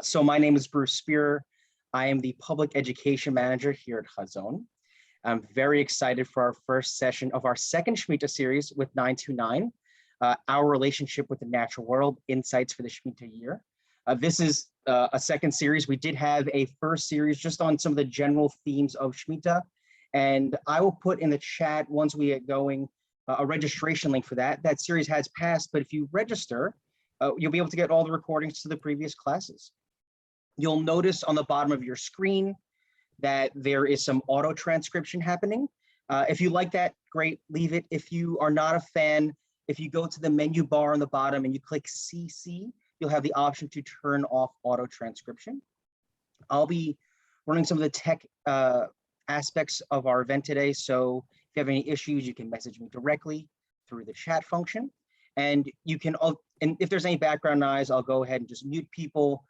So my name is Bruce Spear. I am the Public Education Manager here at Chazon. I'm very excited for our first session of our second Shmita series with 929, our relationship with the natural world, insights for the Shmita year. This is a second series. We did have a first series just on some of the general themes of Shmita, and I will put in the chat once we get going a registration link for that. That series has passed, but if you register, you'll be able to get all the recordings to the previous classes. You'll notice on the bottom of your screen that there is some auto transcription happening. If you like that, great, leave it. If you are not a fan, if you go to the menu bar on the bottom and you click CC, you'll have the option to turn off auto transcription. I'll be running some of the tech aspects of our event today. So if you have any issues, you can message me directly through the chat function. And you can, and if there's any background noise, I'll go ahead and just mute people.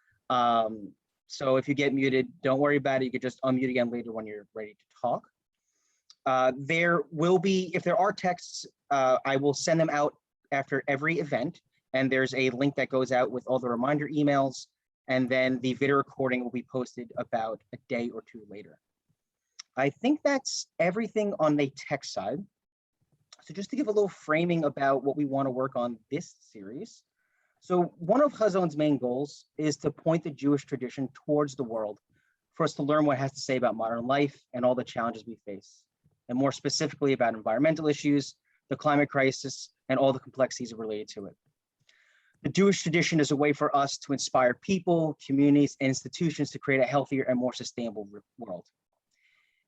So if you get muted, don't worry about it. You can just unmute again later when you're ready to talk. There will be, if there are texts, I will send them out after every event. And there's a link that goes out with all the reminder emails. And then the video recording will be posted about a day or two later. I think that's everything on the tech side. So just to give a little framing about what we want to work on this series. So one of Chazon's main goals is to point the Jewish tradition towards the world for us to learn what it has to say about modern life and all the challenges we face, and more specifically about environmental issues, the climate crisis, and all the complexities related to it. The Jewish tradition is a way for us to inspire people, communities, and institutions to create a healthier and more sustainable world.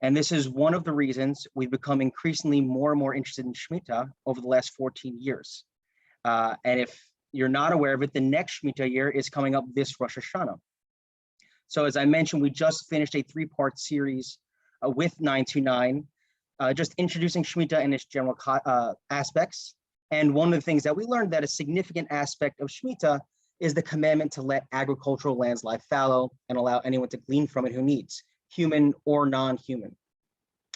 And this is one of the reasons we've become increasingly more and more interested in Shmita over the last 14 years. And if you're not aware of it, the next Shmita year is coming up this Rosh Hashanah. So as I mentioned, we just finished a 3-part series with 929, just introducing Shmita in its general aspects. And one of the things that we learned that a significant aspect of Shmita is the commandment to let agricultural lands lie fallow and allow anyone to glean from it who needs, human or non-human.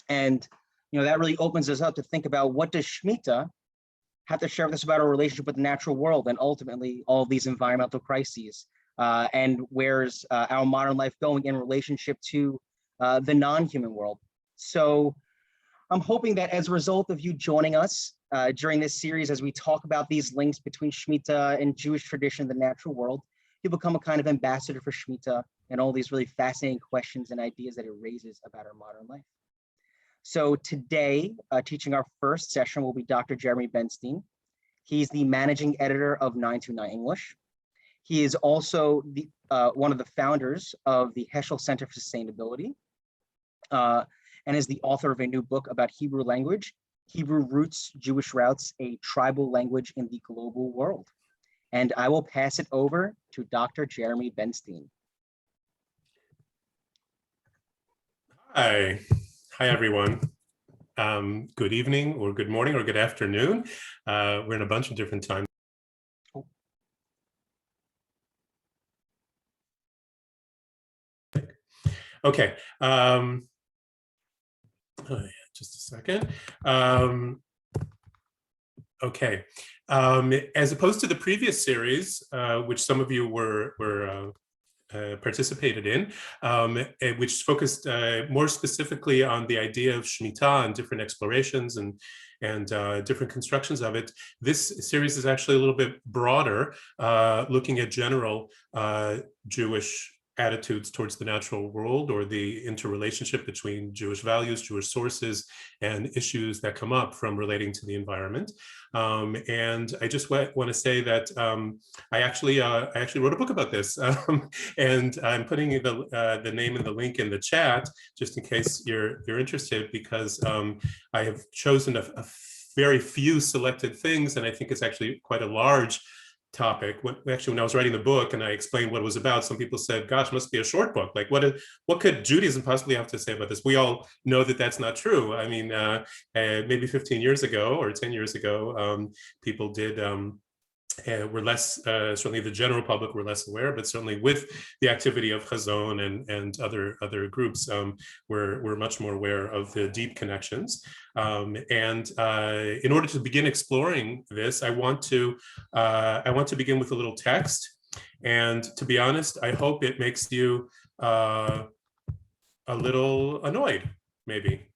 And that really opens us up to think about, what does Shmita have to share with us about our relationship with the natural world and ultimately all of these environmental crises, and where's our modern life going in relationship to the non-human world. So I'm hoping that as a result of you joining us during this series, as we talk about these links between Shmita and Jewish tradition, the natural world, you become a kind of ambassador for Shmita and all these really fascinating questions and ideas that it raises about our modern life. So today, teaching our first session will be Dr. Jeremy Benstein. He's the managing editor of 929 English. He is also the, one of the founders of the Heschel Center for Sustainability, and is the author of a new book about Hebrew language, Hebrew Roots, Jewish Routes, a Tribal Language in the Global World. And I will pass it over to Dr. Jeremy Benstein. Hi everyone. Good evening or good morning or good afternoon. We're in a bunch of different time. Okay. Just a second. Okay. As opposed to the previous series, which some of you were participated in, which focused more specifically on the idea of Shmita and different explorations and different constructions of it. This series is actually a little bit broader, looking at general Jewish attitudes towards the natural world, or the interrelationship between Jewish values, Jewish sources, and issues that come up from relating to the environment. And I just want to say that I actually wrote a book about this, and I'm putting the name and the link in the chat just in case you're interested, because I have chosen a very few selected things, and I think it's actually quite a large topic. When I was writing the book and I explained what it was about, some people said, gosh, it must be a short book. Like, what could Judaism possibly have to say about this? We all know that that's not true. I mean, maybe 15 years ago or 10 years ago, people did were less, certainly the general public were less aware, but certainly with the activity of Chazon and other groups, we're much more aware of the deep connections. In order to begin exploring this, I want to begin with a little text. And to be honest, I hope it makes you a little annoyed, maybe.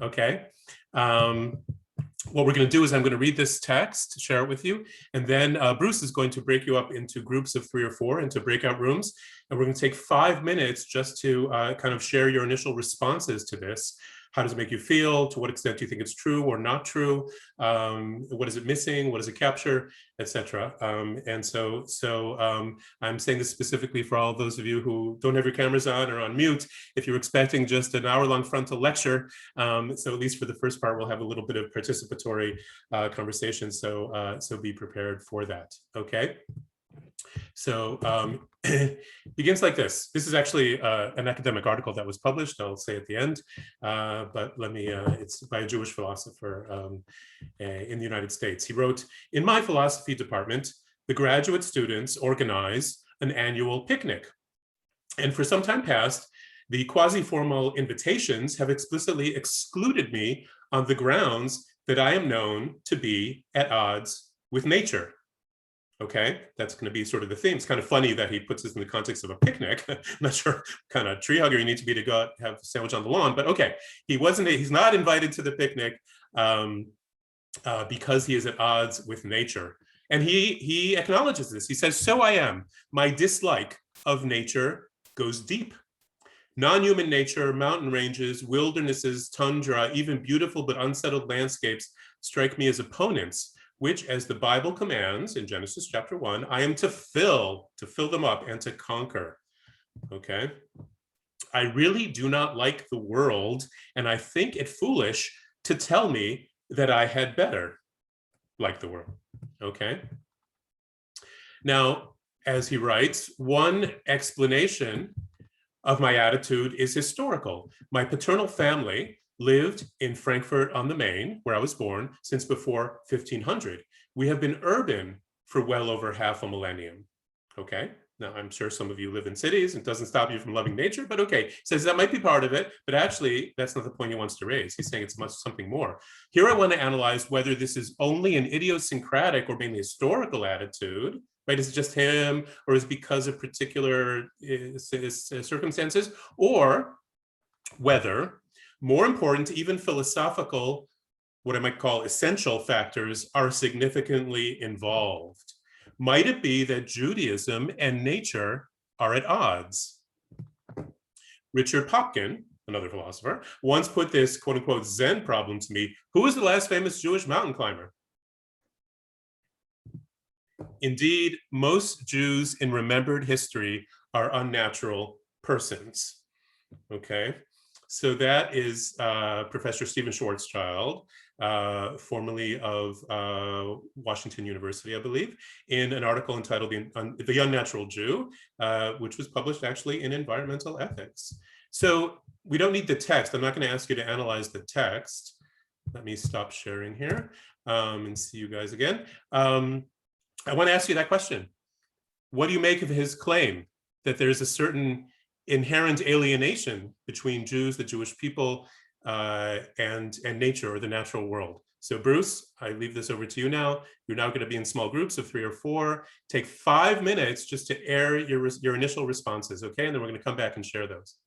Okay. What we're going to do is I'm going to read this text, share it with you, and then Bruce is going to break you up into groups of 3 or 4 into breakout rooms. And we're going to take 5 minutes just to kind of share your initial responses to this. How does it make you feel? To what extent do you think it's true or not true? What is it missing? What does it capture, etc. And so I'm saying this specifically for all those of you who don't have your cameras on or on mute. If you're expecting just an hour-long frontal lecture, so at least for the first part, we'll have a little bit of participatory conversation. So be prepared for that. Okay. So begins like this. This is actually an academic article that was published, I'll say at the end, but let me, it's by a Jewish philosopher in the United States. He wrote, "In my philosophy department, the graduate students organize an annual picnic. And for some time past, the quasi-formal invitations have explicitly excluded me on the grounds that I am known to be at odds with nature." Okay, that's going to be sort of the theme. It's kind of funny that he puts this in the context of a picnic. I'm not sure what kind of tree hugger you need to be to go out and have a sandwich on the lawn, but okay, he's not invited to the picnic because he is at odds with nature. And he acknowledges this. He says, "So I am. My dislike of nature goes deep. Non-human nature, mountain ranges, wildernesses, tundra, even beautiful but unsettled landscapes strike me as opponents, which, as the Bible commands in Genesis chapter 1, I am to fill them up and to conquer." Okay. "I really do not like the world, and I think it foolish to tell me that I had better like the world." Okay. Now, as he writes, one explanation of my attitude is historical. My paternal family lived in Frankfurt on the Main, where I was born, since before 1500. We have been urban for well over half a millennium. Okay. Now, I'm sure some of you live in cities and it doesn't stop you from loving nature, but okay. He says that might be part of it, but actually that's not the point he wants to raise. He's saying it's something more. Here I want to analyze whether this is only an idiosyncratic or mainly historical attitude, right? Is it just him, or is it because of particular circumstances, or whether, more important, even philosophical, what I might call essential factors are significantly involved. Might it be that Judaism and nature are at odds? Richard Popkin, another philosopher, once put this quote unquote Zen problem to me. Who was the last famous Jewish mountain climber? Indeed, most Jews in remembered history are unnatural persons. Okay, so that is Professor Stephen Schwarzschild, formerly of Washington University, I believe, in an article entitled The Unnatural Jew, which was published actually in Environmental Ethics. So we don't need the text. I'm not going to ask you to analyze the text. Let me stop sharing here and see you guys again. I want to ask you that question. What do you make of his claim that there's a certain inherent alienation between Jews, the Jewish people, and nature, or the natural world? So Bruce, I leave this over to you now. You're now going to be in small groups of 3 or 4. Take 5 minutes just to air your initial responses, okay? And then we're going to come back and share those.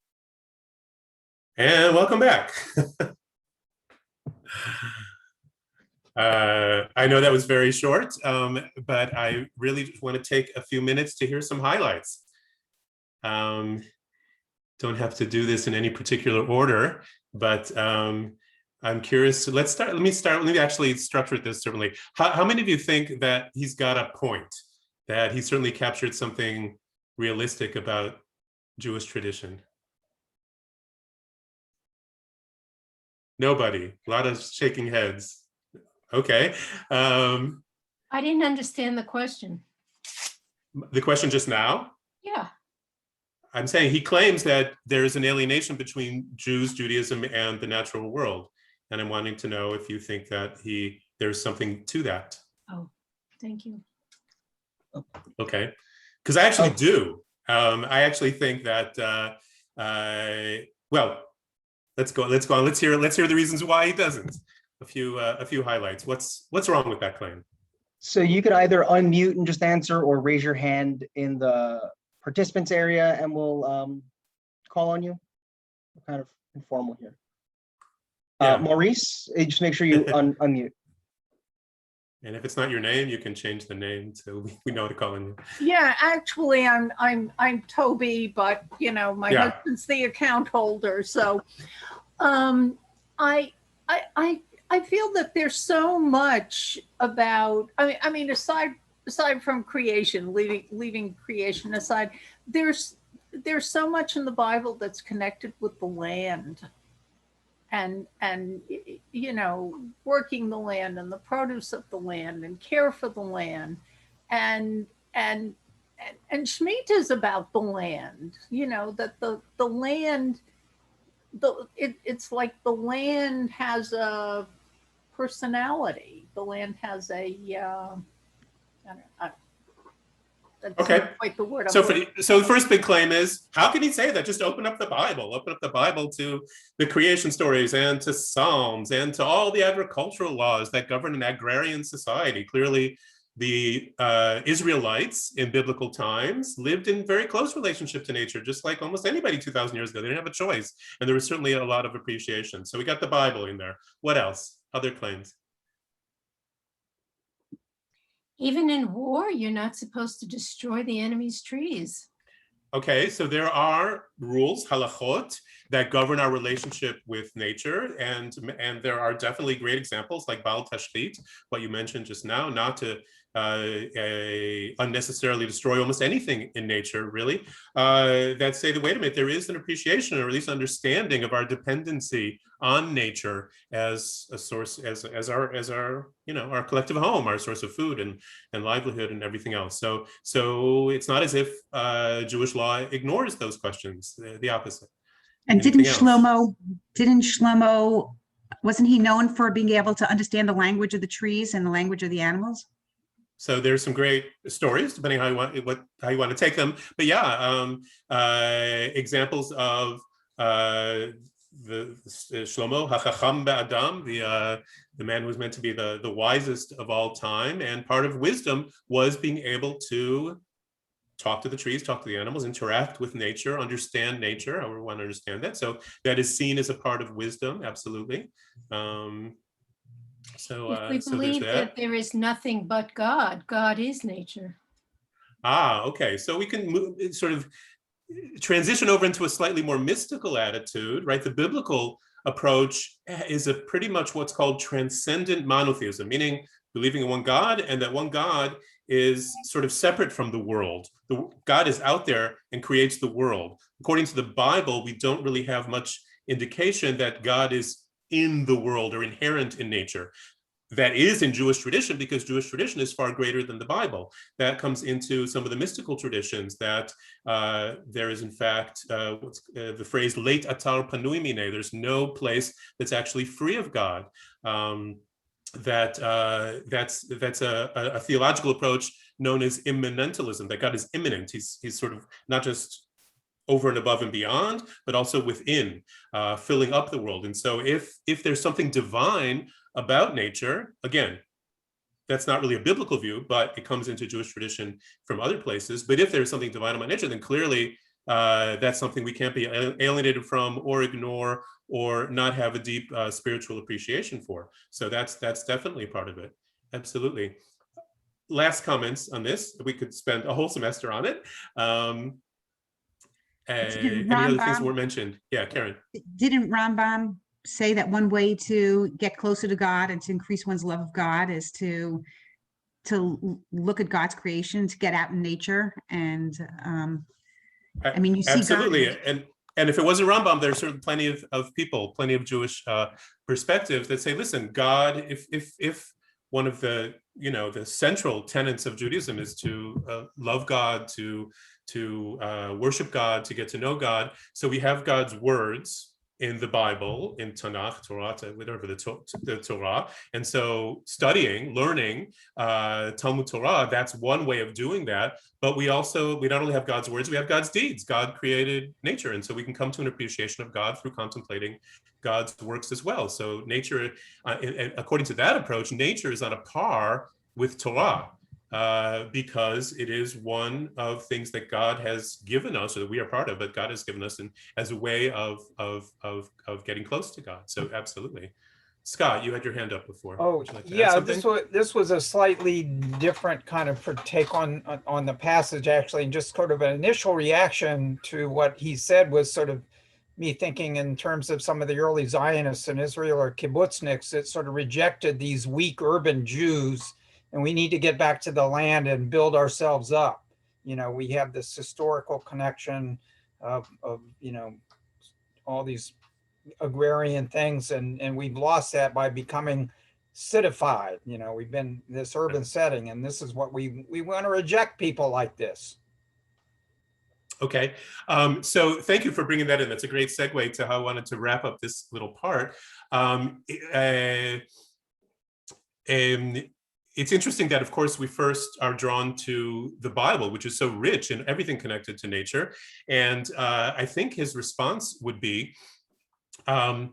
And welcome back. I know that was very short, but I really just want to take a few minutes to hear some highlights. Don't have to do this in any particular order, but I'm curious. Let me actually structure it this differently. How many of you think that he's got a point, that he certainly captured something realistic about Jewish tradition? Nobody. A lot of shaking heads. Okay. I didn't understand the question. The question just now? Yeah. I'm saying he claims that there is an alienation between Jews, Judaism, and the natural world. And I'm wanting to know if you think that there's something to that. Oh, thank you. Okay. Because I actually do. I actually think that, well, let's go on. Let's hear the reasons why he doesn't. A few highlights. What's wrong with that claim? So you could either unmute and just answer or raise your hand in the participants area and we'll call on you. We're kind of informal here. Yeah. Maurice, just make sure you unmute. And if it's not your name, you can change the name so we know to call on you. Yeah, actually, I'm Toby, but you know, my Yeah. husband's the account holder. So, I feel that there's so much about. I mean, aside from creation, leaving creation aside, there's so much in the Bible that's connected with the land. And you know, working the land and the produce of the land and care for the land, and Shmita is about the land. You know, that the land, it's like the land has a personality. The land has a that's Okay. not quite the word. So the first big claim is, how can he say that? Just open up the Bible to the creation stories and to Psalms and to all the agricultural laws that govern an agrarian society. Clearly, the Israelites in biblical times lived in very close relationship to nature, just like almost anybody 2,000 years ago. They didn't have a choice. And there was certainly a lot of appreciation. So we got the Bible in there. What else? Other claims? Even in war, you're not supposed to destroy the enemy's trees. Okay, so there are rules, halachot, that govern our relationship with nature, and there are definitely great examples like Baal Tashchit, what you mentioned just now, not to unnecessarily destroy almost anything in nature, really, that say that, wait a minute, there is an appreciation or at least understanding of our dependency on nature as a source, as our you know, our collective home, our source of food and livelihood and everything else. So it's not as if Jewish law ignores those questions, the opposite. And Anything didn't Shlomo, wasn't he known for being able to understand the language of the trees and the language of the animals? So there's some great stories, depending how you want to take them. But yeah, examples of the Shlomo HaChacham Be'adam, the man who was meant to be the wisest of all time, and part of wisdom was being able to talk to the trees, talk to the animals, interact with nature, understand nature, however we want to understand that. So that is seen as a part of wisdom, absolutely. If we believe that there is nothing but God, God is nature. Okay. So we can sort of transition over into a slightly more mystical attitude, right? The biblical approach is a pretty much what's called transcendent monotheism, meaning believing in one God, and that one God is sort of separate from the world. God is out there and creates the world. According to the Bible, we don't really have much indication that God is in the world or inherent in nature. That is in Jewish tradition, because Jewish tradition is far greater than the Bible. That comes into some of the mystical traditions, that there is in fact the phrase leit atar panui mine, there's no place that's actually free of God. That's a theological approach known as immanentalism, that God is immanent. He's sort of not just over and above and beyond, but also within, filling up the world. And so if there's something divine about nature, again, that's not really a biblical view, but it comes into Jewish tradition from other places. But if there's something divine about nature, then clearly that's something we can't be alienated from or ignore or not have a deep spiritual appreciation for. So that's definitely part of it. Absolutely. Last comments on this. We could spend a whole semester on it. Any other things that were mentioned? Yeah, Karen. Didn't Rambam say that one way to get closer to God and to increase one's love of God is to look at God's creation, to get out in nature? And I mean, you see absolutely. God. And if it wasn't Rambam, there's certainly plenty of people, plenty of Jewish perspectives that say, listen, God, if one of the central tenets of Judaism is to love God, to worship God, to get to know God. So we have God's words in the Bible, in Tanakh, Torah, whatever the Torah. And so studying, learning Talmud Torah, that's one way of doing that. But we not only have God's words, we have God's deeds. God created nature. And so we can come to an appreciation of God through contemplating God's works as well. So nature, according to that approach, nature is on a par with Torah, because it is one of things that God has given us, or that we are part of, but God has given us as a way of getting close to God. So absolutely. Scott, you had your hand up before. Oh, Would you like to add yeah, something? this was a slightly different kind of take on the passage, actually, and just sort of an initial reaction to what he said was sort of me thinking in terms of some of the early Zionists in Israel or kibbutzniks that sort of rejected these weak urban Jews, and we need to get back to the land and build ourselves up. You know, we have this historical connection of you know, all these agrarian things, and we've lost that by becoming citified. You know, we've been this urban setting, and this is what we want to reject people like this. Okay, so thank you for bringing that in. That's a great segue to how I wanted to wrap up this little part. It's interesting that, of course, we first are drawn to the Bible, which is so rich in everything connected to nature. And I think his response would be, the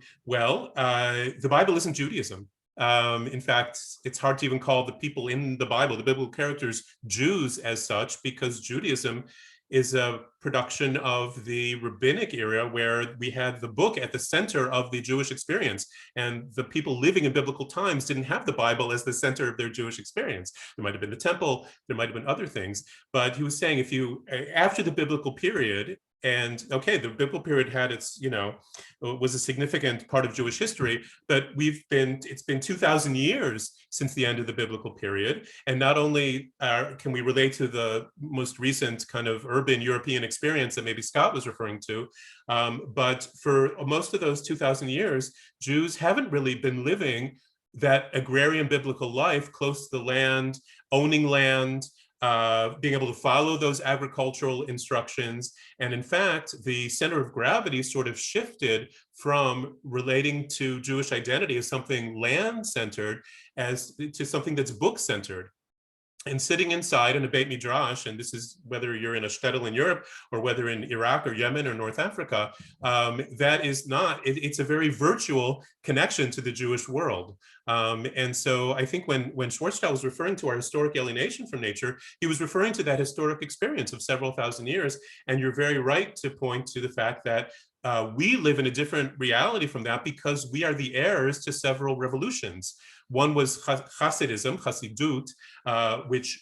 Bible isn't Judaism. In fact, it's hard to even call the people in the Bible, the biblical characters, Jews as such, because Judaism is a production of the rabbinic era, where we had the book at the center of the Jewish experience. And the people living in biblical times didn't have the Bible as the center of their Jewish experience. There might have been the temple, there might have been other things. But he was saying, if you, after the biblical period, and okay, the biblical period had its, you know, was a significant part of Jewish history, but it's been 2,000 years since the end of the biblical period. And not only can we relate to the most recent kind of urban European experience that maybe Scott was referring to, but for most of those 2,000 years, Jews haven't really been living that agrarian biblical life close to the land, owning land, being able to follow those agricultural instructions. And in fact, the center of gravity sort of shifted from relating to Jewish identity as something land-centered as to something that's book-centered. And sitting inside in a Beit Midrash, and this is whether you're in a shtetl in Europe or whether in Iraq or Yemen or North Africa, that is not, it's a very virtual connection to the Jewish world. And so I think when Schwarzschild was referring to our historic alienation from nature, he was referring to that historic experience of several thousand years. And you're very right to point to the fact that we live in a different reality from that because we are the heirs to several revolutions. One was Hasidism, Hasidut, which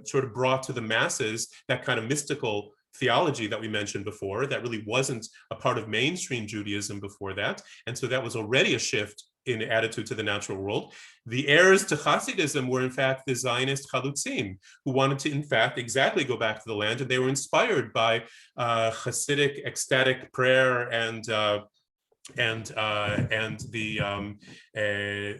sort of brought to the masses that kind of mystical theology that we mentioned before that really wasn't a part of mainstream Judaism before that. And so that was already a shift in attitude to the natural world. The heirs to Hasidism were in fact the Zionist Chalutzim, who wanted to in fact exactly go back to the land, and they were inspired by Hasidic ecstatic prayer and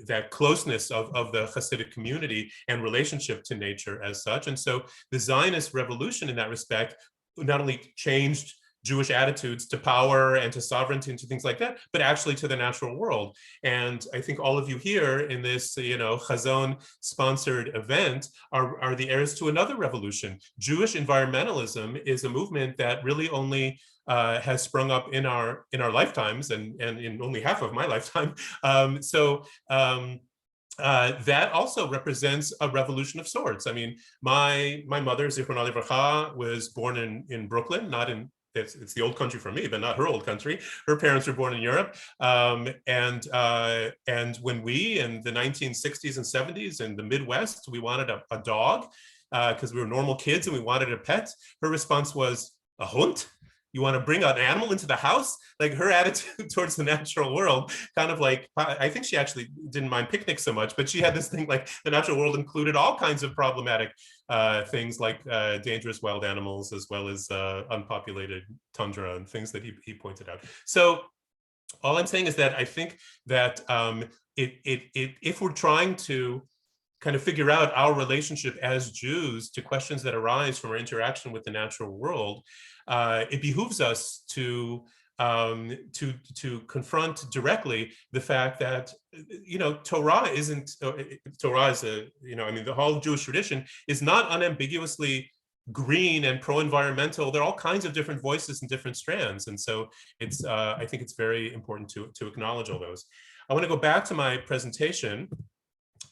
that closeness of the Hasidic community and relationship to nature as such. And so the Zionist revolution in that respect not only changed Jewish attitudes to power and to sovereignty and to things like that, but actually to the natural world. And I think all of you here in this, you know, Chazon sponsored event are the heirs to another revolution. Jewish environmentalism is a movement that really only has sprung up in our lifetimes, and in only half of my lifetime. That also represents a revolution of sorts. I mean, my mother, Zichronah Livracha, was born in Brooklyn, not in, it's the old country for me, but not her old country. Her parents were born in Europe. And when we, in the 1960s and 70s in the Midwest, we wanted a dog because we were normal kids and we wanted a pet, her response was, a hund? You want to bring an animal into the house? Like, her attitude towards the natural world, kind of like, I think she actually didn't mind picnics so much, but she had this thing like the natural world included all kinds of problematic things like dangerous wild animals, as well as unpopulated tundra and things that he pointed out. So all I'm saying is that I think that if we're trying to kind of figure out our relationship as Jews to questions that arise from our interaction with the natural world, it behooves us to confront directly the fact that, you know, Torah is a, you know, I mean, the whole Jewish tradition is not unambiguously green and pro-environmental. There are all kinds of different voices and different strands. And so it's, I think it's very important to acknowledge all those. I want to go back to my presentation.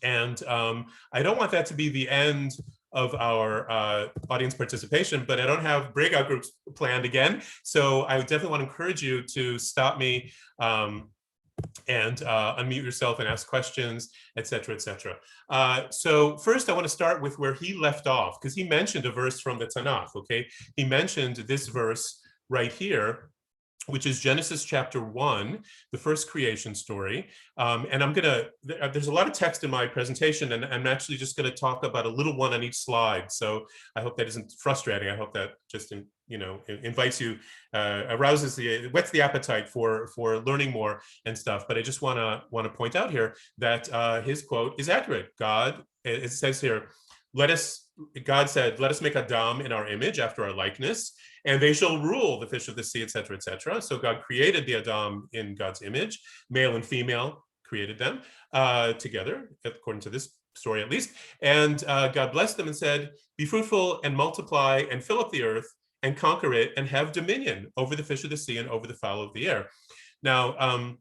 And I don't want that to be the end of our audience participation, but I don't have breakout groups planned again. So I definitely want to encourage you to stop me and unmute yourself and ask questions, et cetera, et cetera. So first I want to start with where he left off, because he mentioned a verse from the Tanakh, okay? He mentioned this verse right here, which is Genesis chapter 1, the first creation story. And there's a lot of text in my presentation, and I'm actually just gonna talk about a little one on each slide. So I hope that isn't frustrating. I hope that just, invites you, whets the appetite for learning more and stuff. But I just wanna point out here that his quote is accurate. It says here, God said, let us make Adam in our image after our likeness, and they shall rule the fish of the sea, et cetera, et cetera. So God created the Adam in God's image, male and female created them together, according to this story at least. And God blessed them and said, be fruitful and multiply and fill up the earth and conquer it and have dominion over the fish of the sea and over the fowl of the air. Now,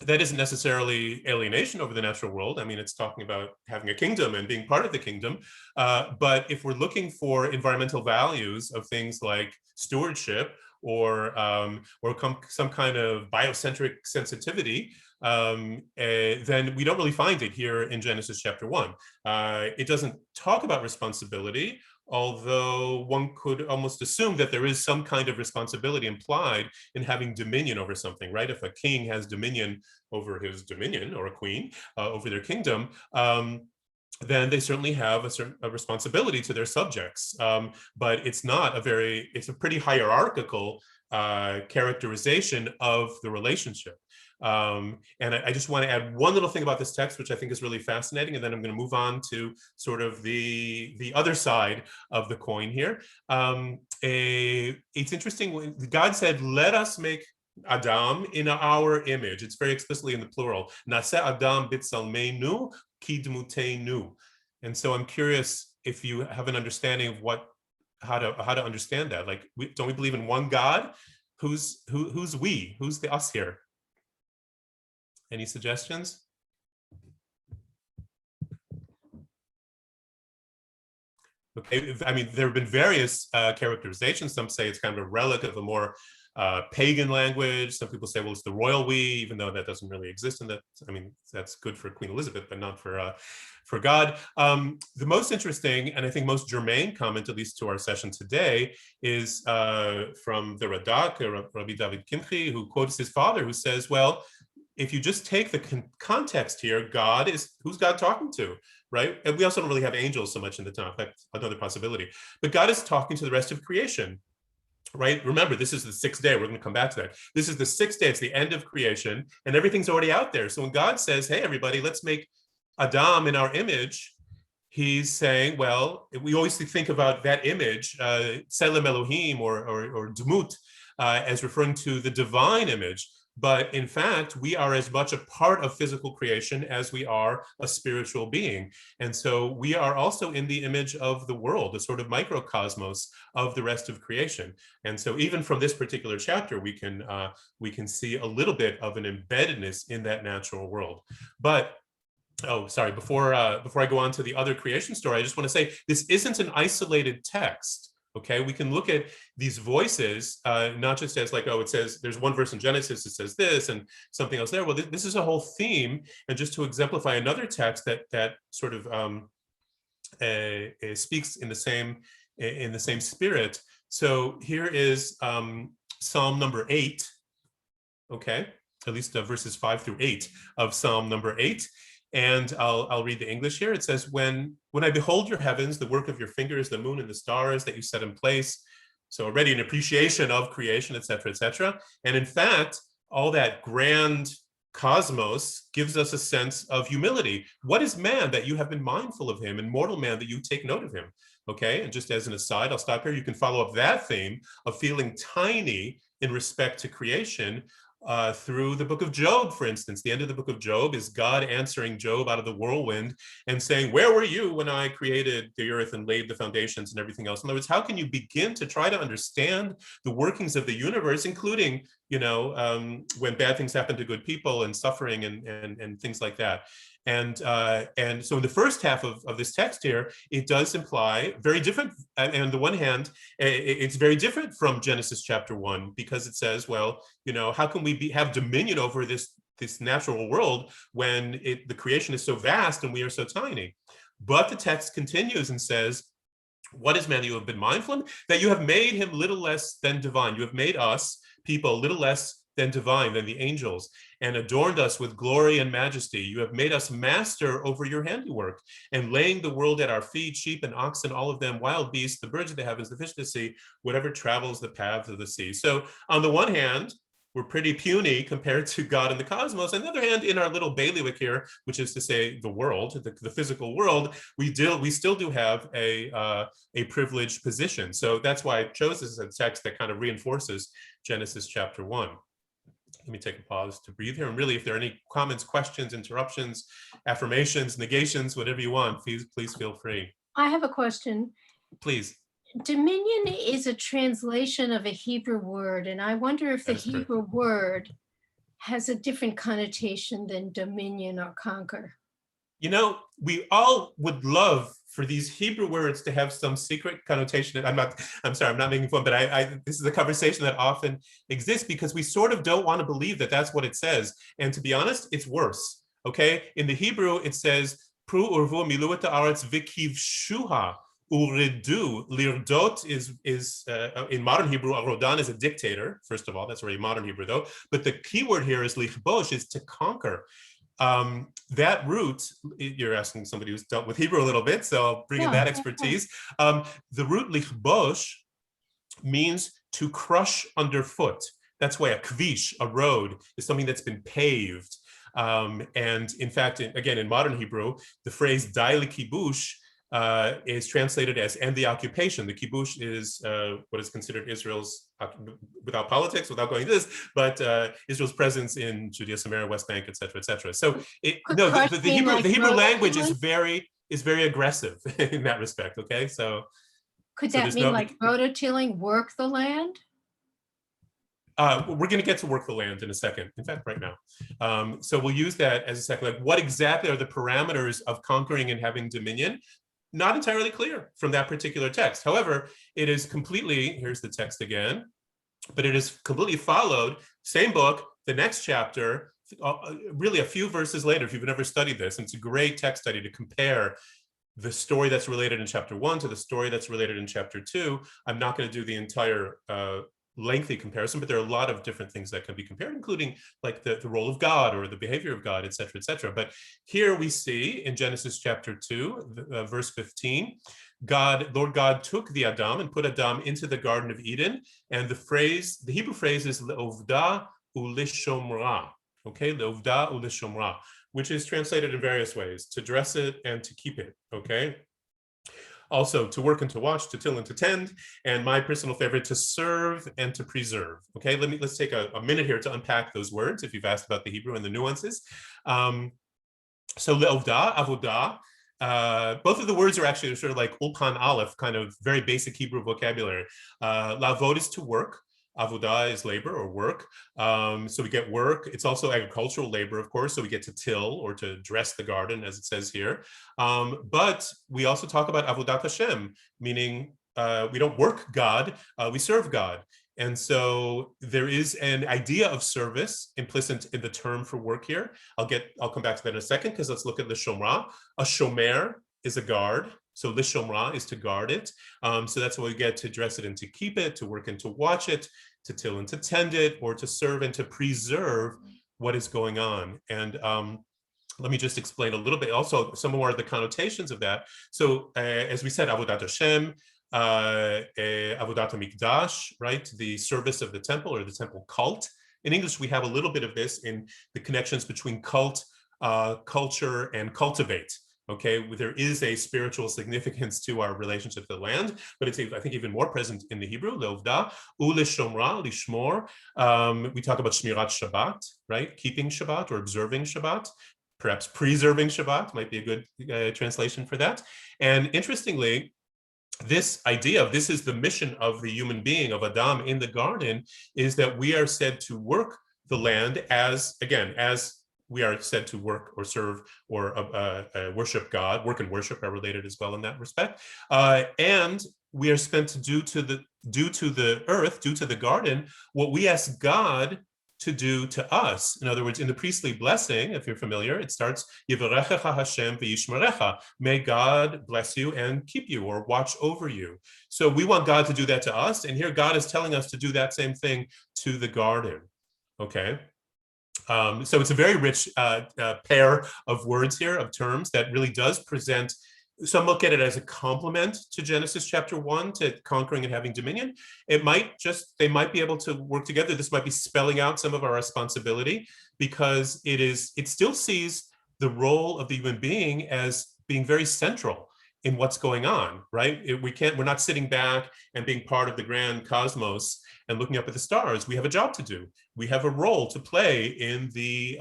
that isn't necessarily alienation over the natural world. I mean, it's talking about having a kingdom and being part of the kingdom. But if we're looking for environmental values of things like stewardship or some kind of biocentric sensitivity, then we don't really find it here in Genesis chapter 1. It doesn't talk about responsibility, although one could almost assume that there is some kind of responsibility implied in having dominion over something, right? If a king has dominion over his dominion, or a queen over their kingdom, then they certainly have a responsibility to their subjects. But it's a pretty hierarchical characterization of the relationship. And I just want to add one little thing about this text, which I think is really fascinating, and then I'm going to move on to sort of the other side of the coin here. It's interesting when God said, let us make Adam in our image. It's very explicitly in the plural. Nase Adam b'tzelmeinu ki dmuteinu. And so I'm curious if you have an understanding of how to understand that. Like, don't we believe in one God? Who's we? Who's the us here? Any suggestions? Okay, I mean, there have been various characterizations. Some say it's kind of a relic of a more pagan language. Some people say, well, it's the royal we, even though that doesn't really exist in that. I mean, that's good for Queen Elizabeth, but not for God. The most interesting, and I think most germane comment, at least to our session today, is from the Radak, Rabbi David Kimchi, who quotes his father, who says, well, if you just take the context here, who's God talking to, right? And we also don't really have angels so much in the Tanakh. That's another possibility. But God is talking to the rest of creation, right? Remember, this is the sixth day. We're going to come back to that. This is the sixth day. It's the end of creation, and everything's already out there. So when God says, hey, everybody, let's make Adam in our image, he's saying, well, we always think about that image, Tselem Elohim or Dmut, as referring to the divine image. But in fact, we are as much a part of physical creation as we are a spiritual being. And so we are also in the image of the world, a sort of microcosmos of the rest of creation. And so even from this particular chapter, we can see a little bit of an embeddedness in that natural world. But before I go on to the other creation story, I just want to say this isn't an isolated text. Okay, we can look at these voices, not just as like, oh, it says there's one verse in Genesis that says this and something else there. Well, this is a whole theme. And just to exemplify another text that sort of speaks in the same spirit. So here is Psalm number 8. Okay, at least verses 5 through 8 of Psalm number 8. And I'll read the English here. It says, when I behold your heavens, the work of your fingers, the moon and the stars that you set in place. So already an appreciation of creation, et cetera, et cetera. And in fact, all that grand cosmos gives us a sense of humility. What is man that you have been mindful of him, and mortal man that you take note of him? Okay, and just as an aside, I'll stop here. You can follow up that theme of feeling tiny in respect to creation through the book of Job, for instance. The end of the book of Job is God answering Job out of the whirlwind and saying, where were you when I created the earth and laid the foundations and everything else? In other words, how can you begin to try to understand the workings of the universe, including, when bad things happen to good people and suffering and things like that? And so in the first half of this text here, it does imply very different. And on the one hand, it's very different from Genesis chapter 1, because it says, well, how can we have dominion over this natural world when the creation is so vast and we are so tiny? But the text continues and says, what is man that you have been mindful of? That you have made him little less than divine. You have made us, people, little less than divine, than the angels, and adorned us with glory and majesty. You have made us master over your handiwork, and laying the world at our feet, sheep and oxen, all of them, wild beasts, the birds of the heavens, the fish of the sea, whatever travels the paths of the sea. So on the one hand, we're pretty puny compared to God and the cosmos. On the other hand, in our little bailiwick here, which is to say the world, the physical world, we still do have a privileged position. So that's why I chose this as a text that kind of reinforces Genesis chapter 1. Let me take a pause to breathe here. And really, if there are any comments, questions, interruptions, affirmations, negations, whatever you want, please feel free. I have a question. Please. Dominion is a translation of a Hebrew word, and I wonder if the Hebrew word has a different connotation than dominion or conquer. We all would love for these Hebrew words to have some secret connotation. I'm sorry, I'm not making fun, but this is a conversation that often exists because we sort of don't want to believe that that's what it says. And to be honest, it's worse. Okay, in the Hebrew, it says, Pru urvu miluat haaretz v'kivshuha. Uridu, lirdot is in modern Hebrew, rodan is a dictator, first of all, that's very modern Hebrew though, but the key word here is lichbosh, is to conquer. That root, you're asking somebody who's dealt with Hebrew a little bit, so I'll bring in that expertise. The root lichbosh means to crush underfoot. That's why a kvish, a road, is something that's been paved. And in fact, again, in modern Hebrew, the phrase dai likibush is translated as "and the occupation." The kibush is what is considered Israel's, without politics, without going into this, but Israel's presence in Judea, Samaria, West Bank, etc., etc. So the Hebrew language is very aggressive in that respect. Okay, so could that mean like rototilling, work the land? We're going to get to work the land in a second. In fact, right now. So we'll use that as a second. Like, what exactly are the parameters of conquering and having dominion? Not entirely clear from that particular text. However, it is completely, here's the text again, but it is completely followed, same book, the next chapter, really a few verses later, if you've never studied this. And it's a great text study to compare the story that's related in chapter 1 to the story that's related in chapter 2. I'm not going to do the entire lengthy comparison, but there are a lot of different things that can be compared, including like the role of God or the behavior of God, et cetera, et cetera. But here we see in Genesis chapter 2, verse 15, Lord God took the Adam and put Adam into the Garden of Eden. And the Hebrew phrase is le'ovda u'lishomra, okay, le'ovda u'lishomra, which is translated in various ways, to dress it and to keep it, okay? Also, to work and to watch, to till and to tend, and my personal favorite, to serve and to preserve. Okay, let's take a minute here to unpack those words if you've asked about the Hebrew and the nuances. So le'ovda, avodah, both of the words are actually sort of like ulpan aleph, kind of very basic Hebrew vocabulary. La'avod is to work. Avodah is labor or work. So we get work. It's also agricultural labor, of course. So we get to till or to dress the garden, as it says here. But we also talk about avodat Hashem, meaning we don't work God, we serve God. And so there is an idea of service implicit in the term for work here. I'll come back to that in a second, because let's look at the shomra. A shomer is a guard. So lishomra is to guard it. So that's why we get to dress it and to keep it, to work and to watch it, to till and to tend it, or to serve and to preserve what is going on. And let me just explain a little bit also some more of the connotations of that. So as we said, avodat Hashem, avodat mikdash, right? The service of the temple or the temple cult. In English, we have a little bit of this in the connections between cult, culture, and cultivate. Okay, there is a spiritual significance to our relationship to the land, but it's, I think, even more present in the Hebrew, le'ovda, u'lishomra, lishmor. We talk about shmirat Shabbat, right? Keeping Shabbat or observing Shabbat. Perhaps preserving Shabbat might be a good translation for that. And interestingly, this idea of this is the mission of the human being, of Adam in the garden, is that we are said to work the land as, again, as we are said to work or serve or worship God. Work and worship are related as well in that respect. And we are spent to do to the earth, do to the garden, what we ask God to do to us. In other words, in the priestly blessing, if you're familiar, it starts, Yivarechecha Hashem v'yishmerecha. May God bless you and keep you or watch over you. So we want God to do that to us. And here God is telling us to do that same thing to the garden. Okay. So it's a very rich pair of words here, of terms that really does present. Some look at it as a complement to Genesis chapter 1, to conquering and having dominion. They might be able to work together. This might be spelling out some of our responsibility, because it still sees the role of the human being as being very central in what's going on, right? We're not sitting back and being part of the grand cosmos and looking up at the stars. We have a job to do. We have a role to play in the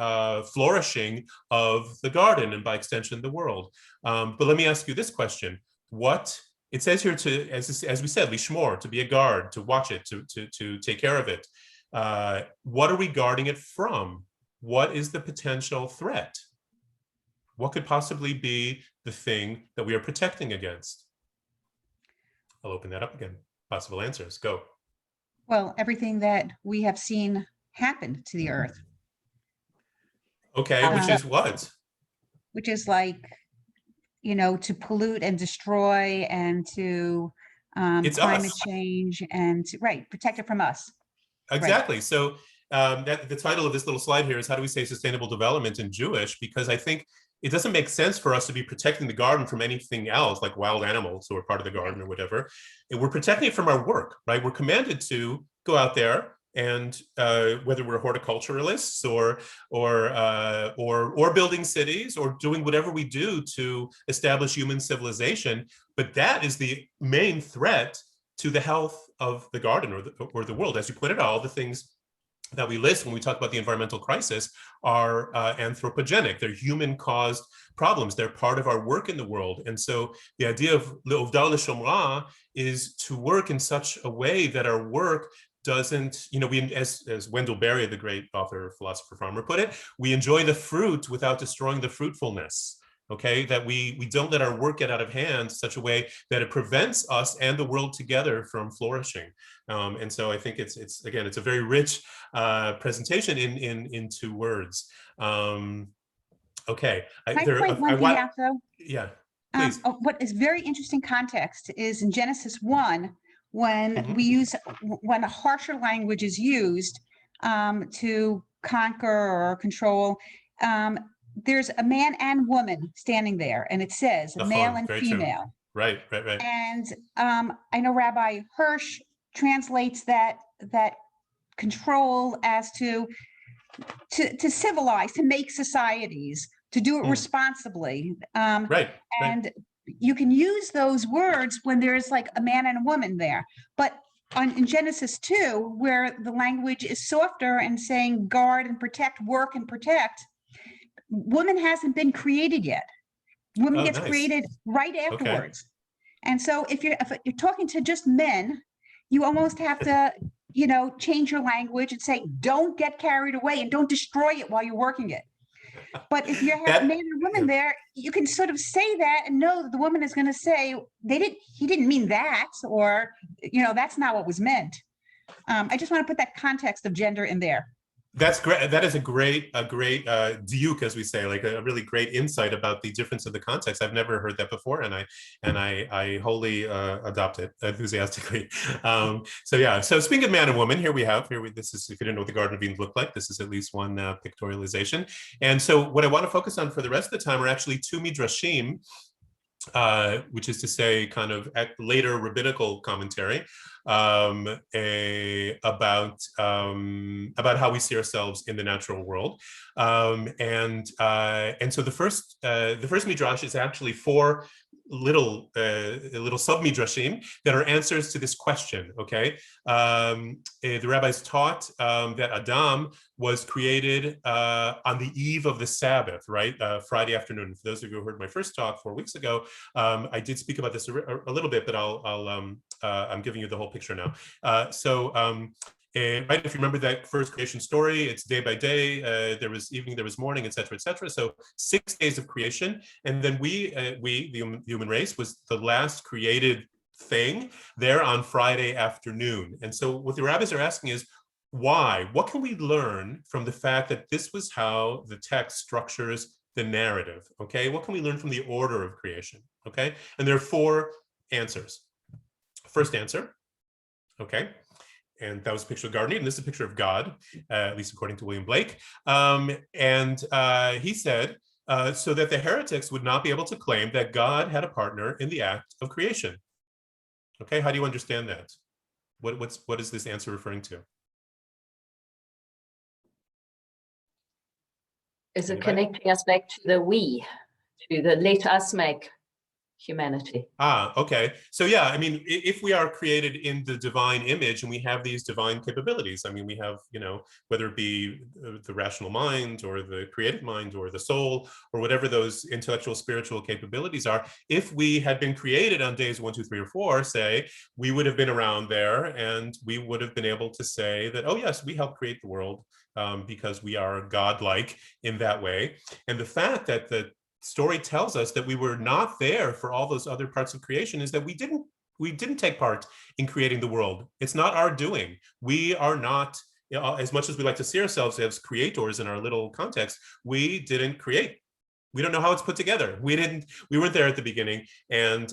flourishing of the garden and by extension, the world. But let me ask you this question. What it says here to, as we said, lishmor, to be a guard, to watch it, to take care of it. What are we guarding it from? What is the potential threat? What could possibly be the thing that we are protecting against? I'll open that up again. Possible answers, go. Well, everything that we have seen happen to the earth. Okay, which is what? Which is like, to pollute and destroy and to It's climate us. change and protect it from us. Exactly. Right. So the title of this little slide here is how do we say sustainable development in Jewish? Because I think it doesn't make sense for us to be protecting the garden from anything else, like wild animals who are part of the garden or whatever. And we're protecting it from our work, right? We're commanded to go out there and whether we're horticulturalists or building cities or doing whatever we do to establish human civilization, but that is the main threat to the health of the garden or the world. As you pointed out, all the things that we list when we talk about the environmental crisis are anthropogenic. They're human-caused problems. They're part of our work in the world. And so the idea of le'ovda l'shomra is to work in such a way that our work doesn't, as Wendell Berry, the great author, philosopher, farmer, put it, we enjoy the fruit without destroying the fruitfulness. Okay, that we don't let our work get out of hand in such a way that it prevents us and the world together from flourishing. And so I think it's a very rich presentation in 2 words. Okay. Can I point one thing out though? Yeah, please. What is very interesting context is in Genesis 1, when a harsher language is used to conquer or control, there's a man and woman standing there, and it says male and female. Right. And I know Rabbi Hirsch translates that control as to civilize, to make societies, to do it responsibly. And you can use those words when there's like a man and a woman there, but in Genesis 2, where the language is softer and saying guard and protect, work and protect, woman hasn't been created yet. Woman gets created right afterwards. Okay. And so if you're talking to just men, you almost have to, change your language and say, don't get carried away and don't destroy it while you're working it. But if you have a man and woman there, you can sort of say that and know that the woman is going to say, he didn't mean that, or, that's not what was meant. I just want to put that context of gender in there. That's great. That is a great diuk, as we say, like a really great insight about the difference of the context. I've never heard that before, and I wholly adopt it enthusiastically. So speaking of man and woman, this is, if you didn't know what the Garden of Eden looked like, this is at least one pictorialization. And so what I want to focus on for the rest of the time are actually 2 midrashim, which is to say kind of later rabbinical commentary about how we see ourselves in the natural world. And so the first midrash is actually 4 little sub midrashim that are answers to this question. Okay, the rabbis taught that Adam was created on the eve of the Sabbath, right? Friday afternoon. For those of you who heard my first talk 4 weeks ago, I did speak about this a little bit, but I'm giving you the whole picture now. right? If you remember that first creation story, it's day by day. There was evening, there was morning, et cetera, et cetera. So 6 days of creation, and then the human race, was the last created thing there on Friday afternoon. And so what the rabbis are asking is, why? What can we learn from the fact that this was how the text structures the narrative? Okay, what can we learn from the order of creation? Okay, and there are 4 answers. First answer, okay, and that was a picture of Garden Eden. This is a picture of God, at least according to William Blake. He said, so that the heretics would not be able to claim that God had a partner in the act of creation. Okay, how do you understand that? What is this answer referring to? Is it connecting us back to the we, to the let us make humanity? Okay. So yeah, I mean, if we are created in the divine image and we have these divine capabilities, I mean, we have, whether it be the rational mind or the creative mind or the soul or whatever those intellectual, spiritual capabilities are, if we had been created on days 1, 2, 3, or 4, say, we would have been around there and we would have been able to say that, oh yes, we helped create the world because we are godlike in that way. And the fact that the story tells us that we were not there for all those other parts of creation is that we didn't take part in creating the world. It's not our doing. We are not, as much as we like to see ourselves as creators in our little context, we didn't create. We don't know how it's put together. We weren't there at the beginning. And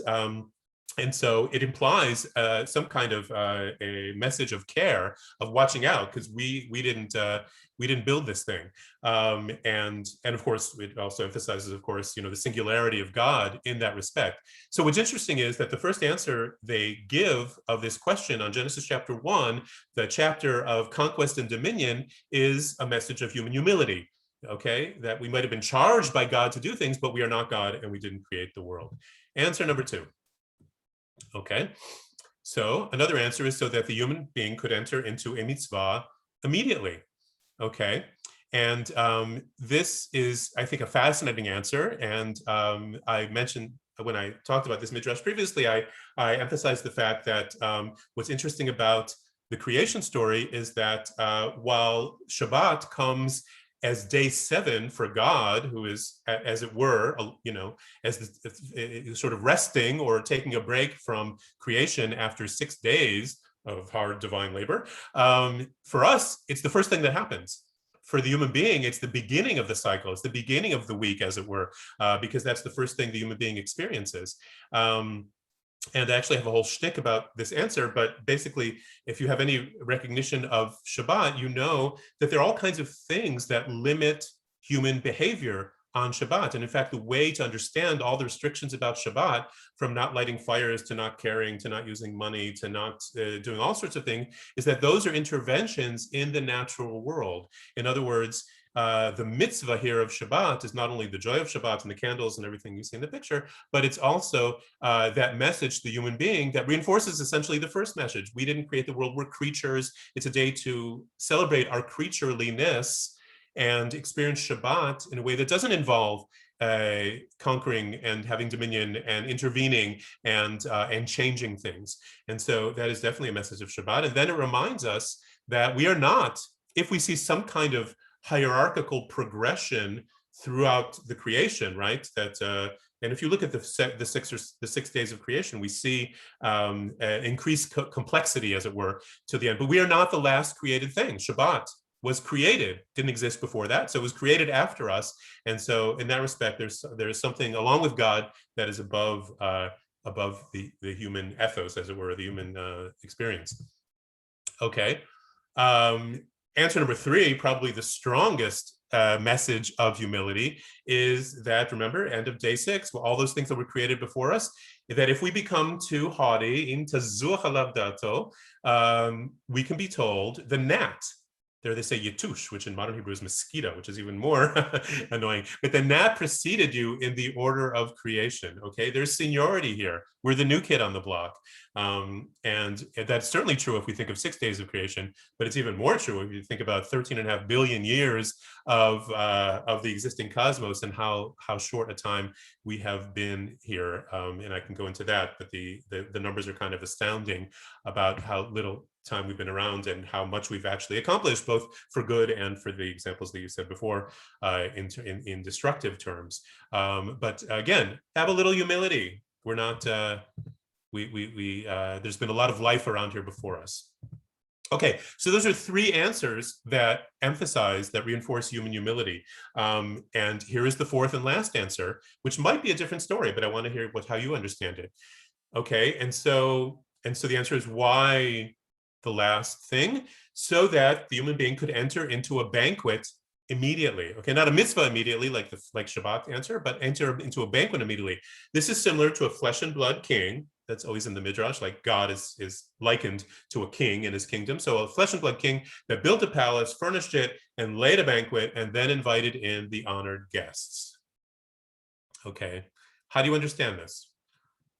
so it implies some kind of a message of care, of watching out, because we didn't build this thing, and of course it also emphasizes, of course, the singularity of God in that respect. So what's interesting is that the first answer they give of this question on Genesis chapter 1, the chapter of conquest and dominion, is a message of human humility. Okay, that we might have been charged by God to do things, but we are not God and we didn't create the world. Answer number 2. Okay, so another answer is so that the human being could enter into a mitzvah immediately. Okay, and this is, I think, a fascinating answer. And I mentioned when I talked about this midrash previously, I emphasized the fact that what's interesting about the creation story is that while Shabbat comes as day 7 for God, who is, as it were, as sort of resting or taking a break from creation after 6 days of hard divine labor. For us, it's the first thing that happens. For the human being, it's the beginning of the cycle. It's the beginning of the week, as it were, because that's the first thing the human being experiences. And I actually have a whole shtick about this answer, but basically, if you have any recognition of Shabbat, you know that there are all kinds of things that limit human behavior on Shabbat. And in fact, the way to understand all the restrictions about Shabbat, from not lighting fires to not caring, to not using money, to not doing all sorts of things, is that those are interventions in the natural world. In other words, the mitzvah here of Shabbat is not only the joy of Shabbat and the candles and everything you see in the picture, but it's also that message to the human being that reinforces essentially the first message. We didn't create the world, we're creatures. It's a day to celebrate our creatureliness and experience Shabbat in a way that doesn't involve conquering and having dominion and intervening and changing things. And so that is definitely a message of Shabbat. And then it reminds us that we are not, if we see some kind of hierarchical progression throughout the creation, right? That and if you look at the 6 days of creation, we see increased complexity, as it were, to the end. But we are not the last created thing. Shabbat was created, didn't exist before that, so it was created after us. And so, in that respect, there's something along with God that is above the human ethos, as it were, the human experience. Okay. Answer number 3, probably the strongest message of humility, is that, remember, end of day 6, well, all those things that were created before us, that if we become too haughty, we can be told the gnat. There they say yitush, which in modern Hebrew is mosquito, which is even more annoying. But the gnat preceded you in the order of creation, okay? There's seniority here. We're the new kid on the block. And that's certainly true if we think of 6 days of creation, but it's even more true if you think about 13.5 billion years of the existing cosmos and how short a time we have been here. And I can go into that, but the numbers are kind of astounding about how little time we've been around and how much we've actually accomplished, both for good and for the examples that you said before in destructive terms. But again, have a little humility. We're not, there's been a lot of life around here before us. Okay, so those are 3 answers that emphasize, that reinforce human humility. And here is the 4th and last answer, which might be a different story, but I want to hear how you understand it. Okay, and so the answer is, why the last thing? So that the human being could enter into a banquet immediately. Okay, not a mitzvah immediately, like Shabbat answer, but enter into a banquet immediately. This is similar to a flesh and blood king. That's always in the Midrash, like God is likened to a king in his kingdom. So a flesh and blood king that built a palace, furnished it, and laid a banquet, and then invited in the honored guests. Okay, how do you understand this?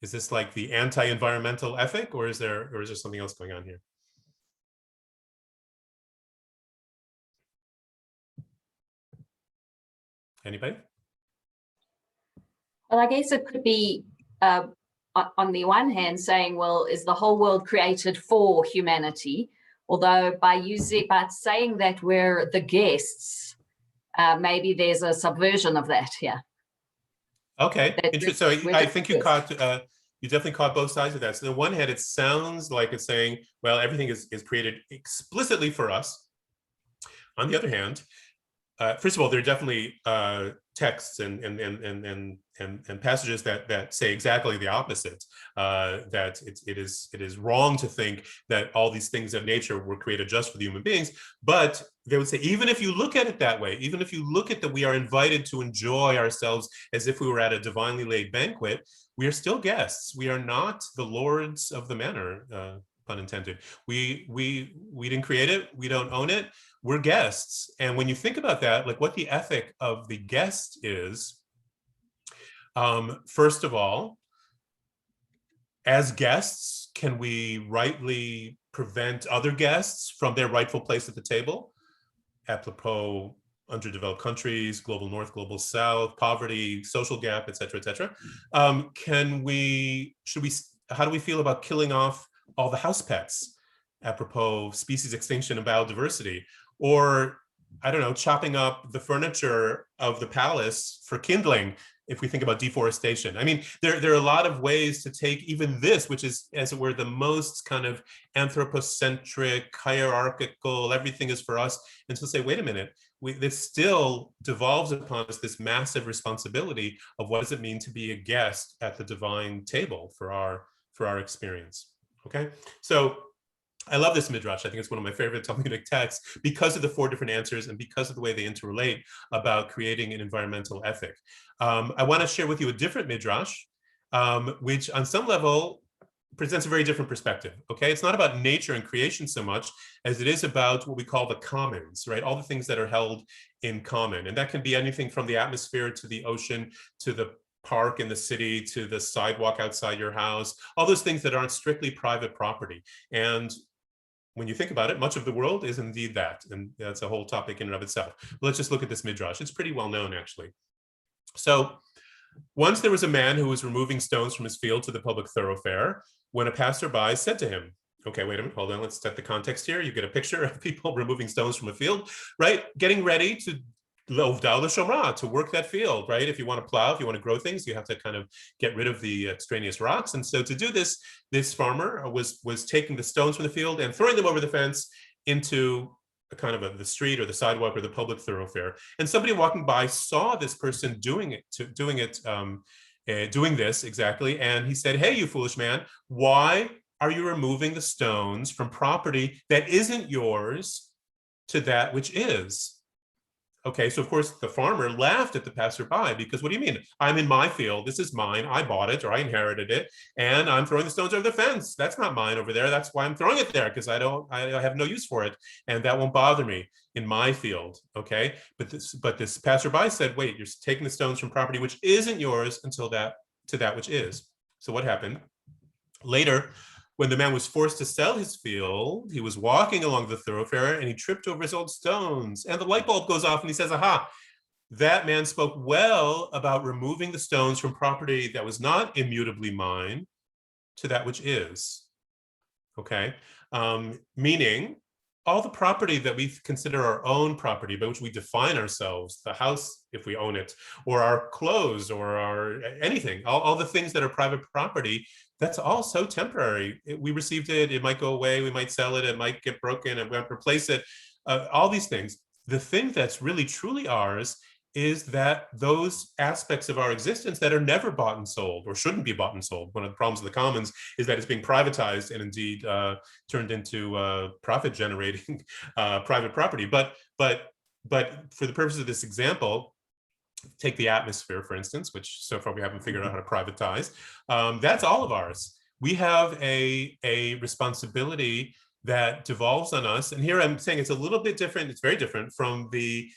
Is this like the anti-environmental ethic, or is there something else going on here? Anybody? Well, I guess it could be on the one hand saying, well, is the whole world created for humanity? Although by saying that we're the guests, maybe there's a subversion of that here. Okay, interesting. So I think you definitely caught both sides of that. So on the one hand, it sounds like it's saying, well, everything is created explicitly for us. On the other hand, first of all, there are definitely texts and passages that say exactly the opposite. That it is wrong to think that all these things of nature were created just for the human beings. But they would say, even if you look at it that way, even if you look at that we are invited to enjoy ourselves as if we were at a divinely laid banquet, we are still guests. We are not the lords of the manor, pun intended. We didn't create it. We don't own it. We're guests. And when you think about that, like what the ethic of the guest is, first of all, as guests, can we rightly prevent other guests from their rightful place at the table? Apropos underdeveloped countries, global north, global south, poverty, social gap, et cetera, et cetera. How do we feel about killing off all the house pets? Apropos species extinction and biodiversity, or I don't know, chopping up the furniture of the palace for kindling, if we think about deforestation. I mean, there are a lot of ways to take even this, which is, as it were, the most kind of anthropocentric, hierarchical, everything is for us, and to say, wait a minute, this still devolves upon us this massive responsibility of what does it mean to be a guest at the divine table for our experience. Okay, so I love this midrash. I think it's one of my favorite Talmudic texts because of the 4 different answers and because of the way they interrelate about creating an environmental ethic. I want to share with you a different midrash, which on some level presents a very different perspective. Okay, it's not about nature and creation so much as it is about what we call the commons, right? All the things that are held in common, and that can be anything from the atmosphere to the ocean to the park in the city to the sidewalk outside your house, all those things that aren't strictly private property. And when you think about it, much of the world is indeed that, and that's a whole topic in and of itself. But let's just look at this midrash. It's pretty well known, actually. So once there was a man who was removing stones from his field to the public thoroughfare, when a passerby said to him, okay, wait a minute, hold on, let's set the context here. You get a picture of people removing stones from a field, right? Getting ready to to work that field, right? If you want to plow, if you want to grow things, you have to kind of get rid of the extraneous rocks. And so to do this, this farmer was taking the stones from the field and throwing them over the fence into a kind of the street or the sidewalk or the public thoroughfare. And somebody walking by saw this person doing this exactly. And he said, hey, you foolish man, why are you removing the stones from property that isn't yours to that which is? Okay, so of course the farmer laughed at the passerby because what do you mean? I'm in my field, this is mine, I bought it or I inherited it, and I'm throwing the stones over the fence. That's not mine over there. That's why I'm throwing it there, because I have no use for it, and that won't bother me in my field. Okay, but this passerby said, wait, you're taking the stones from property which isn't yours until that to that which is. So what happened? Later, when the man was forced to sell his field, he was walking along the thoroughfare and he tripped over his old stones. And the light bulb goes off and he says, aha, that man spoke well about removing the stones from property that was not immutably mine to that which is. Okay. meaning all the property that we consider our own property, by which we define ourselves, the house, if we own it, or our clothes, or our anything, all the things that are private property, that's all so temporary. We received it, it might go away, we might sell it, it might get broken, and we have to replace it, all these things. The thing that's really truly ours is that those aspects of our existence that are never bought and sold, or shouldn't be bought and sold. One of the problems of the commons is that it's being privatized and indeed turned into profit-generating private property. But for the purpose of this example, take the atmosphere, for instance, which so far we haven't figured out how to privatize. That's all of ours. We have a responsibility that devolves on us. And here I'm saying it's a little bit different. It's very different from the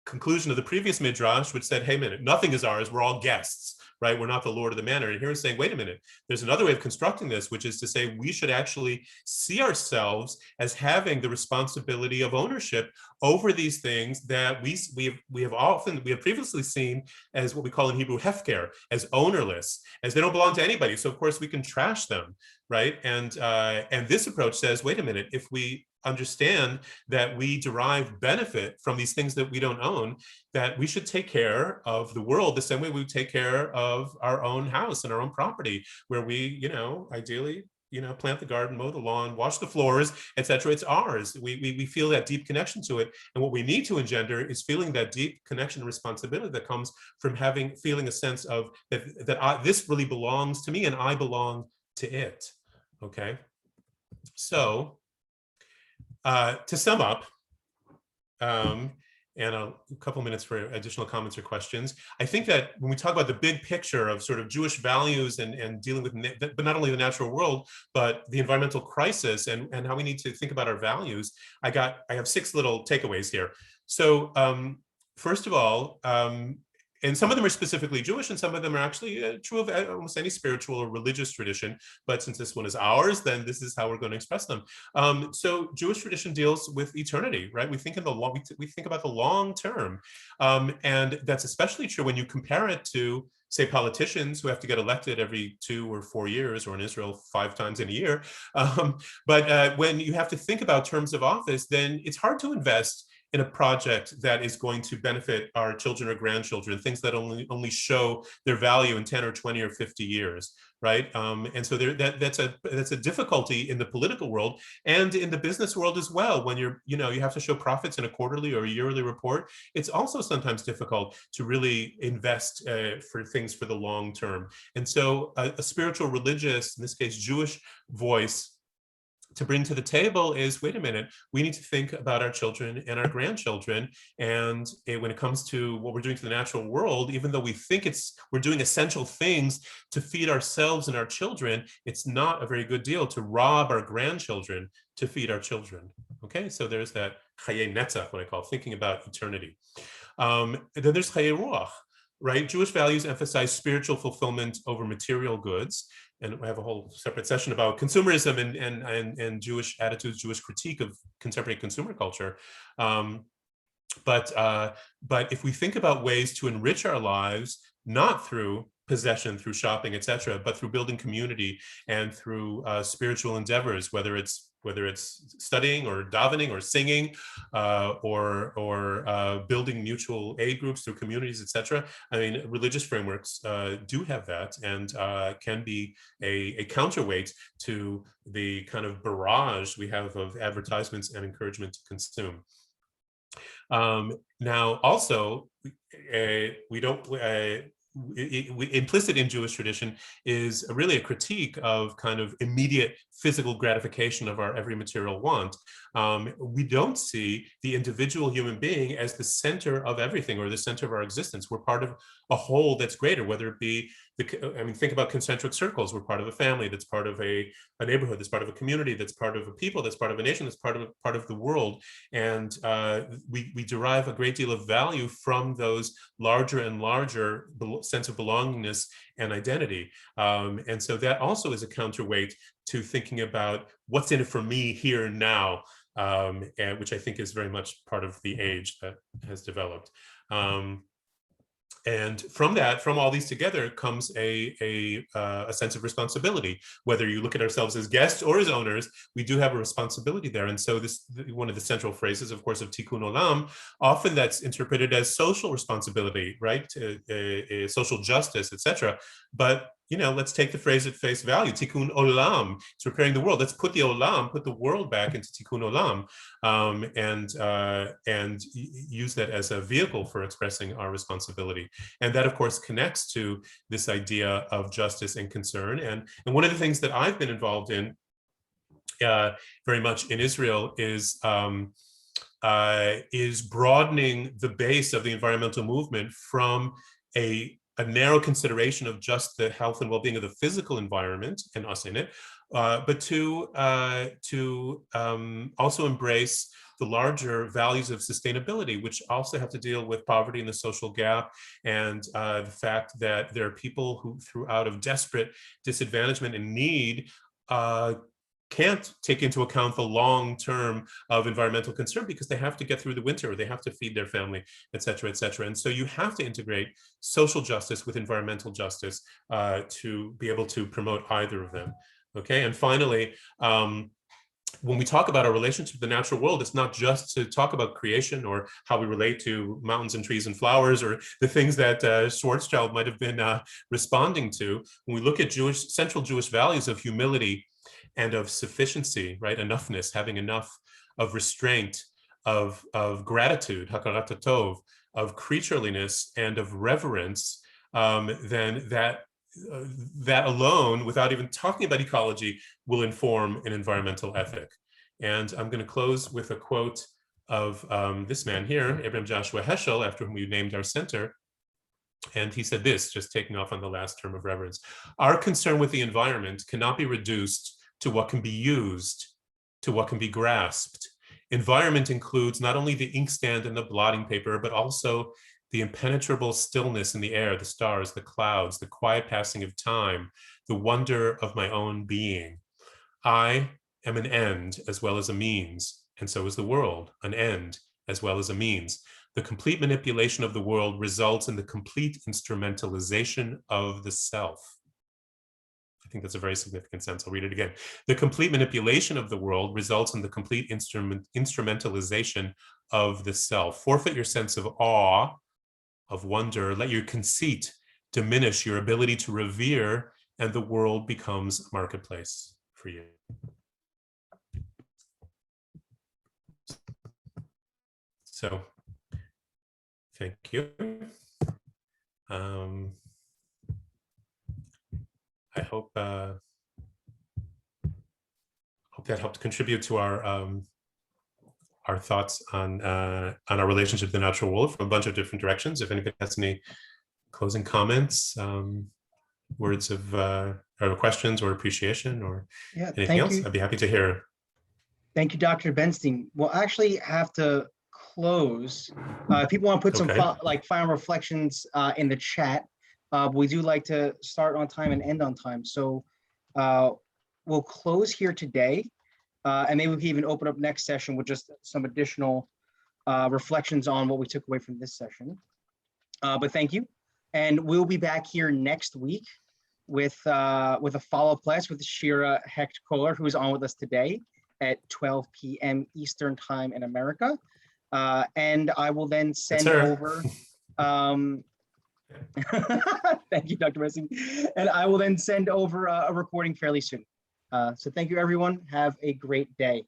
conclusion of the previous midrash, which said, hey, minute, nothing is ours, we're all guests, right? We're not the lord of the manor. And here it's saying, wait a minute, there's another way of constructing this, which is to say we should actually see ourselves as having the responsibility of ownership over these things that we have previously seen as what we call in Hebrew hefker, as ownerless, as they don't belong to anybody. So of course we can trash them, right? And this approach says, wait a minute, if we understand that we derive benefit from these things that we don't own, that we should take care of the world the same way we take care of our own house and our own property, where we, ideally, plant the garden, mow the lawn, wash the floors, etc. It's ours. We feel that deep connection to it. And what we need to engender is feeling that deep connection and responsibility that comes from feeling a sense of that this really belongs to me and I belong to it. Okay. So to sum up, and a couple minutes for additional comments or questions, I think that when we talk about the big picture of sort of Jewish values and dealing with, but not only the natural world, but the environmental crisis and how we need to think about our values, I have 6 little takeaways here. So first of all, and some of them are specifically Jewish, and some of them are actually true of almost any spiritual or religious tradition. But since this one is ours, then this is how we're going to express them. So Jewish tradition deals with eternity, right? We think we think about the long term, and that's especially true when you compare it to, say, politicians who have to get elected every 2 or 4 years, or in Israel 5 times in a year. But when you have to think about terms of office, then it's hard to invest in a project that is going to benefit our children or grandchildren, things that only show their value in 10 or 20 or 50 years, right? And so that's a difficulty in the political world and in the business world as well. When you have to show profits in a quarterly or a yearly report, it's also sometimes difficult to really invest for things for the long term. And so a spiritual, religious, in this case, Jewish voice to bring to the table is, wait a minute, we need to think about our children and our grandchildren. And when it comes to what we're doing to the natural world, even though we think we're doing essential things to feed ourselves and our children, it's not a very good deal to rob our grandchildren to feed our children. Okay, so there's that chaye netzach, what I call thinking about eternity. And then there's chaye ruach, right? Jewish values emphasize spiritual fulfillment over material goods. And I have a whole separate session about consumerism and Jewish attitudes, Jewish critique of contemporary consumer culture. But if we think about ways to enrich our lives, not through possession, through shopping, etc., but through building community and through spiritual endeavors, whether it's studying or davening or singing or building mutual aid groups through communities, etc. I mean, religious frameworks do have that and can be a counterweight to the kind of barrage we have of advertisements and encouragement to consume. Now, also, we don't. Implicit in Jewish tradition is really a critique of kind of immediate physical gratification of our every material want. We don't see the individual human being as the center of everything or the center of our existence. We're part of a whole that's greater, whether it be think about concentric circles. We're part of a family that's part of a neighborhood, that's part of a community, that's part of a people, that's part of a nation, that's part of the world. And we derive a great deal of value from those larger and larger sense of belongingness and identity. And so that also is a counterweight to thinking about what's in it for me here and now, and which I think is very much part of the age that has developed. And from all these together comes a sense of responsibility. Whether you look at ourselves as guests or as owners, we do have a responsibility there. And so this, one of the central phrases, of course, of Tikkun Olam, often that's interpreted as social responsibility, right? Social justice, etc. But let's take the phrase at face value. Tikkun Olam, it's repairing the world. Let's put the world back into Tikkun Olam, and use that as a vehicle for expressing our responsibility. And that, of course, connects to this idea of justice and concern. And one of the things that I've been involved in very much in Israel is broadening the base of the environmental movement from a narrow consideration of just the health and well-being of the physical environment and us in it, but to also embrace the larger values of sustainability, which also have to deal with poverty and the social gap, and the fact that there are people who, out of desperate disadvantagement and need, can't take into account the long term of environmental concern because they have to get through the winter, or they have to feed their family, et cetera, et cetera. And so you have to integrate social justice with environmental justice to be able to promote either of them. Okay, and finally, when we talk about our relationship to the natural world, it's not just to talk about creation or how we relate to mountains and trees and flowers, or the things that Schwarzschild might have been responding to. When we look at central Jewish values of humility and of sufficiency, right? Enoughness, having enough, of restraint, of gratitude, hakarat tov, of creatureliness, and of reverence, then that alone, without even talking about ecology, will inform an environmental ethic. And I'm going to close with a quote of this man here, Abraham Joshua Heschel, after whom we named our center. And he said this, just taking off on the last term of reverence: "Our concern with the environment cannot be reduced to what can be used, to what can be grasped. Environment includes not only the inkstand and the blotting paper, but also the impenetrable stillness in the air, the stars, the clouds, the quiet passing of time, the wonder of my own being. I am an end as well as a means, and so is the world, an end as well as a means. The complete manipulation of the world results in the complete instrumentalization of the self." I think that's a very significant sense. I'll read it again. "The complete manipulation of the world results in the complete instrumentalization of the self. Forfeit your sense of awe, of wonder. Let your conceit diminish your ability to revere, and the world becomes a marketplace for you." So, thank you. I hope that helped contribute to our thoughts on our relationship to the natural world from a bunch of different directions. If anybody has any closing comments, words of or questions or appreciation or anything else, I'd be happy to hear. Thank you, Dr. Benstein. We'll actually have to close. If people want to put some final reflections in the chat, we do like to start on time and end on time. So we'll close here today, and maybe we can even open up next session with just some additional reflections on what we took away from this session. But thank you, and we'll be back here next week with a follow-up class with Shira Hecht Kohler, who is on with us today at 12 p.m. Eastern Time in America. And I will then send over. Thank you, Dr. Benstein. And I will then send over a recording fairly soon. So thank you, everyone. Have a great day.